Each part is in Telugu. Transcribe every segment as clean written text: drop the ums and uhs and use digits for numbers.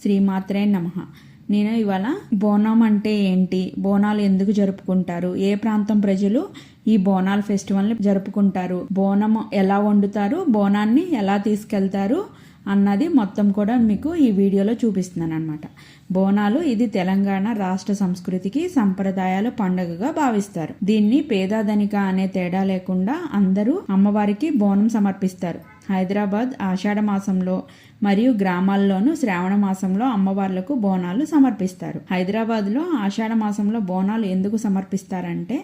శ్రీమాత్రే నమః. నేను ఇవాళ బోనం అంటే ఏంటి, బోనాలు ఎందుకు జరుపుకుంటారు, ఏ ప్రాంతం ప్రజలు ఈ బోనాల ఫెస్టివల్ని జరుపుకుంటారు, బోనం ఎలా వండుతారు, బోనాన్ని ఎలా తీసుకెళ్తారు అన్నది మొత్తం కూడా మీకు ఈ వీడియోలో చూపిస్తున్నాను అనమాట. బోనాలు ఇది తెలంగాణ రాష్ట్ర సంస్కృతికి సంప్రదాయాల పండుగగా భావిస్తారు. దీన్ని పేదధనిక అనే తేడా లేకుండా అందరూ అమ్మవారికి బోనం సమర్పిస్తారు. హైదరాబాద్ ఆషాఢ మాసంలో మరియు గ్రామాల్లోనూ శ్రావణ మాసంలో అమ్మవార్లకు బోనాలు సమర్పిస్తారు. హైదరాబాద్లో ఆషాఢ మాసంలో బోనాలు ఎందుకు సమర్పిస్తారంటే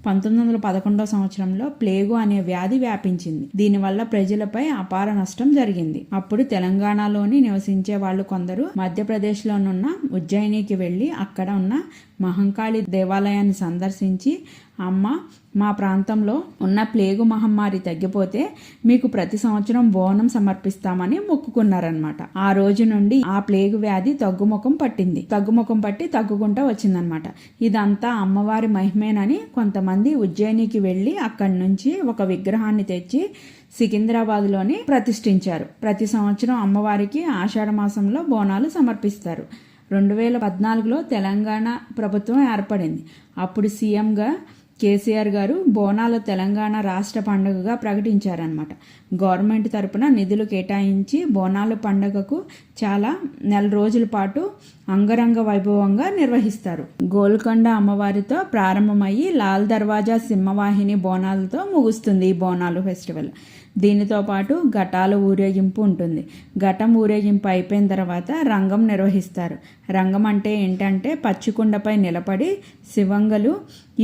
1911 సంవత్సరంలో ప్లేగు అనే వ్యాధి వ్యాపించింది. దీనివల్ల ప్రజలపై అపార నష్టం జరిగింది. అప్పుడు తెలంగాణలోని నివసించే వాళ్ళు కొందరు మధ్యప్రదేశ్లోనున్న ఉజ్జయినికి వెళ్ళి అక్కడ ఉన్న మహంకాళి దేవాలయాన్ని సందర్శించి, అమ్మ, మా ప్రాంతంలో ఉన్న ప్లేగు మహమ్మారి తగ్గిపోతే మీకు ప్రతి సంవత్సరం బోనం సమర్పిస్తామని మొక్కుకున్నారనమాట. ఆ రోజు నుండి ఆ ప్లేగు వ్యాధి తగ్గుముఖం పట్టి తగ్గుకుంటూ వచ్చిందనమాట. ఇదంతా అమ్మవారి మహిమేనని కొంతమంది ఉజ్జయినికి వెళ్ళి అక్కడి నుంచి ఒక విగ్రహాన్ని తెచ్చి సికింద్రాబాద్లోని ప్రతిష్ఠించారు. ప్రతి సంవత్సరం అమ్మవారికి ఆషాఢ మాసంలో బోనాలు సమర్పిస్తారు. 2014లో తెలంగాణ ప్రభుత్వం ఏర్పడింది. అప్పుడు సీఎంగా కేసీఆర్ గారు బోనాలు తెలంగాణ రాష్ట్ర పండుగగా ప్రకటించారనమాట. గవర్నమెంట్ తరపున నిధులు కేటాయించి బోనాల పండుగకు చాలా నెల రోజుల పాటు అంగరంగ వైభవంగా నిర్వహిస్తారు. గోల్కొండ అమ్మవారితో ప్రారంభమయ్యి లాల్ దర్వాజా సింహవాహిని బోనాలతో ముగుస్తుంది ఈ బోనాలు ఫెస్టివల్. దీనితో పాటు ఘటాల ఊరేగింపు ఉంటుంది. ఘటం ఊరేగింపు అయిపోయిన తర్వాత రంగం నిర్వహిస్తారు. రంగం అంటే ఏంటంటే పచ్చికుండపై నిలబడి శివంగలు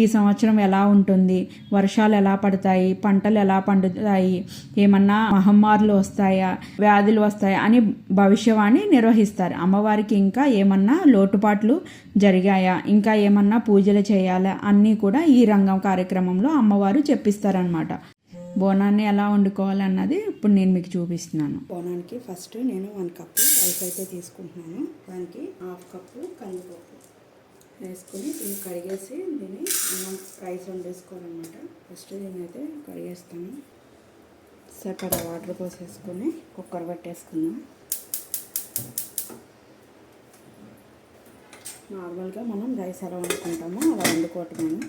ఈ సంవత్సరం ఎలా ఉంటుంది, వర్షాలు ఎలా పడతాయి, పంటలు ఎలా పండుతాయి, ఏమన్నా మహమ్మారులు వస్తాయా, వ్యాధులు వస్తాయా అని భవిష్యవాణి నిర్వహిస్తారు. అమ్మవారికి ఇంకా ఏమన్నా లోటుపాట్లు జరిగాయా, ఇంకా ఏమన్నా పూజలు చేయాలా అన్నీ కూడా ఈ రంగం కార్యక్రమంలో అమ్మవారు చెప్పిస్తారనమాట. బోనాన్ని ఎలా వండుకోవాలన్నది ఇప్పుడు నేను మీకు చూపిస్తున్నాను. బోనానికి ఫస్ట్ నేను 1 కప్పు రైస్ అయితే తీసుకుంటున్నాను. దానికి 1/2 కప్పు కందిపప్పు వేసుకొని దీన్ని కడిగేసి దీన్ని రైస్ వండేసుకోవాలన్నమాట. ఫస్ట్ దీన్ని అయితే కడిగేస్తాను. సరిపడా వాటర్ పోసేసుకొని కుక్కర్ పెట్టేసుకుందాం. నార్మల్గా మనం రైస్ ఎలా వండుకుంటామో అలా వండుకోవటమేను.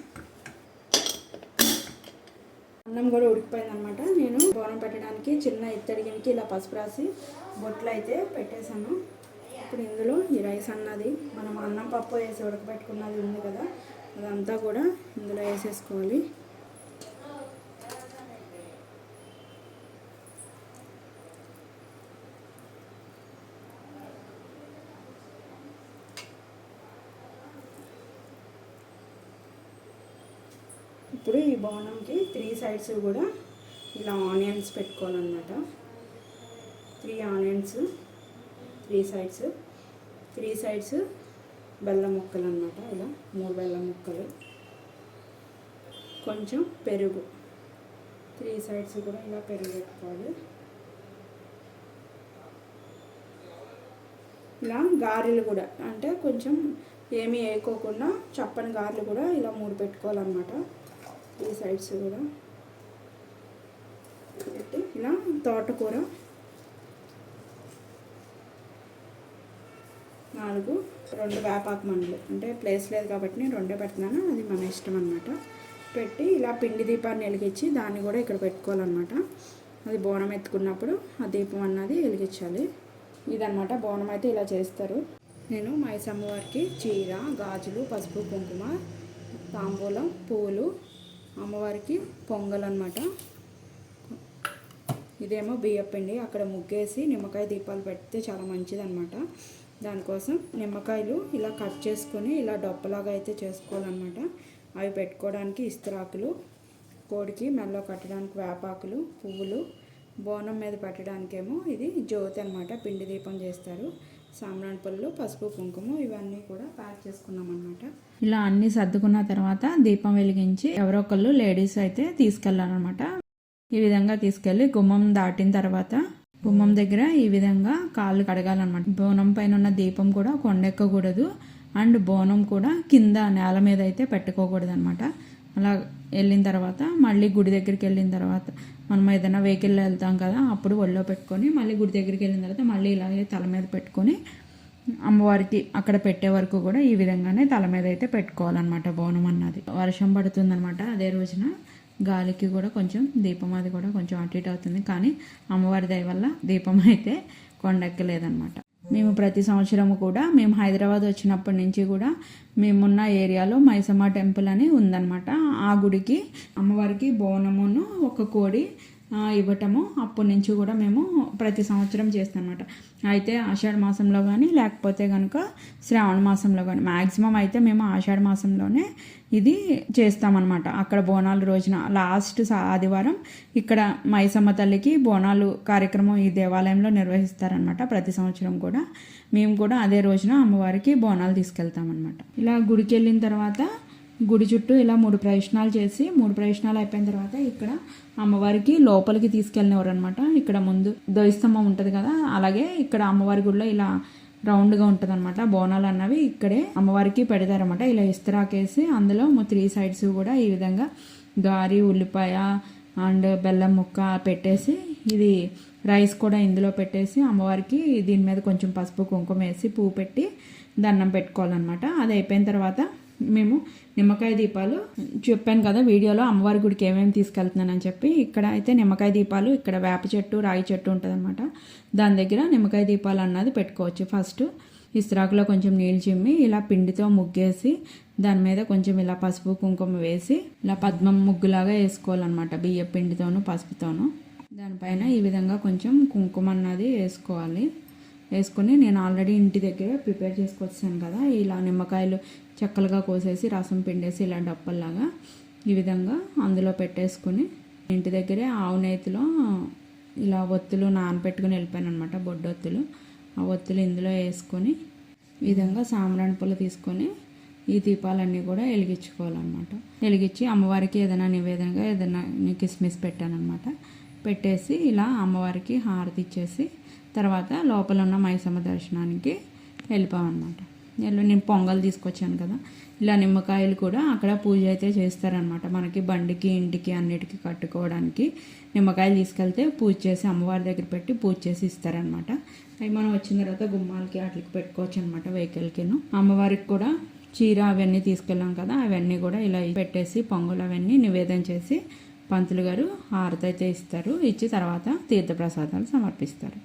అన్నం కూడా ఉడికిపోయిందనమాట. నేను బోనం పెట్టడానికి చిన్న ఇత్తడి గిన్నెకి ఇలా పసుపు రాసి బొట్లు అయితే పెట్టేశాను. ఇప్పుడు ఇందులో ఈ రైస్ అన్నది మనం అన్నం పప్పు వేసి ఉడకబెట్టుకున్నది ఉంది కదా, అదంతా కూడా ఇందులో వేసేసుకోవాలి. ఇప్పుడు ఈ బోనంకి 3 సైడ్స్ కూడా ఇలా ఆనియన్స్ పెట్టుకోవాలన్నమాట. 3 ఆనియన్స్, 3 సైడ్స్ బెల్లం ముక్కలు అన్నమాట. ఇలా 3 బెల్లం ముక్కలు, కొంచెం పెరుగు, 3 సైడ్స్ కూడా ఇలా పెరుగు పెట్టుకోవాలి. ఇలా గారెలు కూడా అంటే కొంచెం ఏమీ వేయకోకుండా చప్పని గారెలు కూడా ఇలా 3 పెట్టుకోవాలన్నమాట. 3 సైడ్స్ కూడా పెట్టి ఇలా తోటకూర 4, 2 వేపాకు మండలు, అంటే ప్లేస్ లేదు కాబట్టి నేను 2 పెడుతున్నాను, అది మన ఇష్టం అన్నమాట. పెట్టి ఇలా పిండి దీపాన్ని వెలిగించి దాన్ని కూడా ఇక్కడ పెట్టుకోవాలన్నమాట. అది బోనం ఎత్తుకున్నప్పుడు ఆ దీపం అన్నది వెలిగించాలి. ఇదన్నమాట బోనం అయితే ఇలా చేస్తారు. నేను మైసమ్మ వారికి చీర, గాజులు, పసుపు, కుంకుమ, తాంబూలం, పూలు, అమ్మవారికి పొంగల్ అన్నమాట. ఇదేమో బియ్యపిండి. అక్కడ ముగ్గేసి నిమ్మకాయ దీపాలు పెడితే చాలా మంచిదన్నమాట. దానికోసం నిమ్మకాయలు ఇలా కట్ చేసుకొని ఇలా డొప్పలాగా అయితే చేసుకోవాలన్నమాట. అవి పెట్టుకోవడానికి ఇస్తరాకులు, కోడికి మెల్లో కట్టడానికి వేపాకులు, పువ్వులు, బోనం మీద పెట్టడానికేమో ఇది జ్యోతి అన్నమాట. పిండి దీపం చేస్తారు. సాంబ్రాణి పళ్ళు, పసుపు, కుంకుమ ఇవన్నీ కూడా ప్యాక్ చేసుకున్నాం అన్నమాట. ఇలా అన్ని సర్దుకున్న తర్వాత దీపం వెలిగించి ఎవరో ఒకళ్ళు లేడీస్ అయితే తీసుకెళ్ళాలన్నమాట. ఈ విధంగా తీసుకెళ్ళి గుమ్మం దాటిన తర్వాత గుమ్మం దగ్గర ఈ విధంగా కాళ్ళు కడగాలన్నమాట. బోనం పైన ఉన్న దీపం కూడా కొండెక్కకూడదు, అండ్ బోనం కూడా కింద నేల మీద అయితే పెట్టుకోకూడదు అనమాట. అలా వెళ్ళిన తర్వాత మళ్ళీ గుడి దగ్గరికి వెళ్ళిన తర్వాత మనం ఏదైనా వెహికల్లో వెళ్తాం కదా, అప్పుడు ఒళ్ళో పెట్టుకొని మళ్ళీ గుడి దగ్గరికి వెళ్ళిన తర్వాత మళ్ళీ ఇలాగే తల మీద పెట్టుకొని అమ్మవారికి అక్కడ పెట్టే వరకు కూడా ఈ విధంగానే తల మీద అయితే పెట్టుకోవాలన్నమాట బోనం అన్నది. వర్షం పడుతుందన్నమాట అదే రోజున, గాలికి కూడా కొంచెం దీపం అది కూడా కొంచెం అటు ఇటు అవుతుంది, కానీ అమ్మవారి దయ వల్ల దీపం అయితే కొండెక్కలేదన్నమాట. మేము ప్రతి సంవత్సరము కూడా మేము హైదరాబాద్ వచ్చినప్పటి నుంచి కూడా మేమున్న ఏరియాలో మైసమ్మ టెంపుల్ అని ఉందన్నమాట. ఆ గుడికి అమ్మవారికి బోనమును ఒక కోడి ఇవ్వటము అప్పటి నుంచి కూడా మేము ప్రతి సంవత్సరం చేస్తామన్నమాట. అయితే ఆషాఢ మాసంలో కానీ లేకపోతే కనుక శ్రావణ మాసంలో కానీ, మ్యాక్సిమం అయితే మేము ఆషాఢ మాసంలోనే ఇది చేస్తామన్నమాట. అక్కడ బోనాల రోజున లాస్ట్ ఆదివారం ఇక్కడ మైసమ్మ తల్లికి బోనాలు కార్యక్రమం ఈ దేవాలయంలో నిర్వహిస్తారనమాట. ప్రతి సంవత్సరం కూడా మేము కూడా అదే రోజున అమ్మవారికి బోనాలు తీసుకెళ్తామన్నమాట. ఇలా గుడికి వెళ్ళిన తర్వాత గుడి చుట్టూ ఇలా 3 ప్రదక్షిణాలు చేసి 3 ప్రదక్షిణాలు అయిపోయిన తర్వాత ఇక్కడ అమ్మవారికి లోపలికి తీసుకెళ్ళినవారు అనమాట. ఇక్కడ ముందు ధ్వజస్తంభం ఉంటుంది కదా, అలాగే ఇక్కడ అమ్మవారి గుడిలో ఇలా రౌండ్గా ఉంటుంది అనమాట. బోనాలు అన్నవి ఇక్కడే అమ్మవారికి పెడతారనమాట. ఇలా ఇస్తరాకేసి అందులో 3 సైడ్స్ కూడా ఈ విధంగా గారి, ఉల్లిపాయ అండ్ బెల్లం ముక్క పెట్టేసి, ఇది రైస్ కూడా ఇందులో పెట్టేసి అమ్మవారికి దీని మీద కొంచెం పసుపు కుంకుమ వేసి పువ్వు పెట్టి దండం పెట్టుకోవాలన్నమాట. అది అయిపోయిన తర్వాత మేము నిమ్మకాయ దీపాలు చెప్పాను కదా వీడియోలో అమ్మవారి గుడికి ఏమేమి తీసుకెళ్తున్నానని చెప్పి. ఇక్కడ అయితే నిమ్మకాయ దీపాలు, ఇక్కడ వేప చెట్టు రాగి చెట్టు ఉంటుంది అనమాట. దాని దగ్గర నిమ్మకాయ దీపాలు అన్నది పెట్టుకోవచ్చు. ఫస్ట్ ఇస్త్రాకులో కొంచెం నీళ్ళు చిమ్మి ఇలా పిండితో ముగ్గేసి దాని మీద కొంచెం ఇలా పసుపు కుంకుమ వేసి ఇలా పద్మం ముగ్గులాగా వేసుకోవాలన్నమాట. బియ్య పిండితోనూ పసుపుతోనూ దానిపైన ఈ విధంగా కొంచెం కుంకుమ అన్నది వేసుకోవాలి. వేసుకొని నేను ఆల్రెడీ ఇంటి దగ్గర ప్రిపేర్ చేసుకొచ్చాను కదా, ఇలా నిమ్మకాయలు చెక్కలుగా కోసేసి రసం పిండేసి ఇలా డప్పల్లాగా ఈ విధంగా అందులో పెట్టేసుకుని ఇంటి దగ్గరే ఆవు నేతిలో ఇలా ఒత్తులు నానపెట్టుకుని వెళ్ళిపోయాను అనమాట. బొడ్డొత్తులు, ఆ ఒత్తులు ఇందులో వేసుకొని ఈ విధంగా సాంబ్రాణి పుల్ల తీసుకొని ఈ దీపాలన్నీ కూడా వెలిగించుకోవాలన్నమాట. వెలిగించి అమ్మవారికి ఏదైనా నివేదనగా ఏదైనా కిస్మిస్ పెట్టాను అనమాట. పెట్టేసి ఇలా అమ్మవారికి హారతి ఇచ్చేసి తర్వాత లోపల ఉన్న మైసమ్మ దర్శనానికి వెళ్ళిపోమన్నమాట. నేను పొంగల్ తీసుకొచ్చాను కదా, ఇలా నిమ్మకాయలు కూడా అక్కడ పూజ అయితే చేస్తారనమాట. మనకి బండికి ఇంటికి అన్నిటికీ కట్టుకోవడానికి నిమ్మకాయలు తీసుకెళ్తే పూజ చేసి అమ్మవారి దగ్గర పెట్టి పూజ చేసి ఇస్తారనమాట. అవి మనం వచ్చిన తర్వాత గుమ్మాలకి వాటికి పెట్టుకోవచ్చు అనమాట, వెహికల్కిను. అమ్మవారికి కూడా చీర అవన్నీ తీసుకెళ్ళాం కదా, అవన్నీ కూడా ఇలా పెట్టేసి పొంగల్ అవన్నీ నివేదన చేసి పంతులు గారు హారతి అయితే ఇస్తారు. ఇచ్చి తర్వాత తీర్థప్రసాదాలు సమర్పిస్తారు.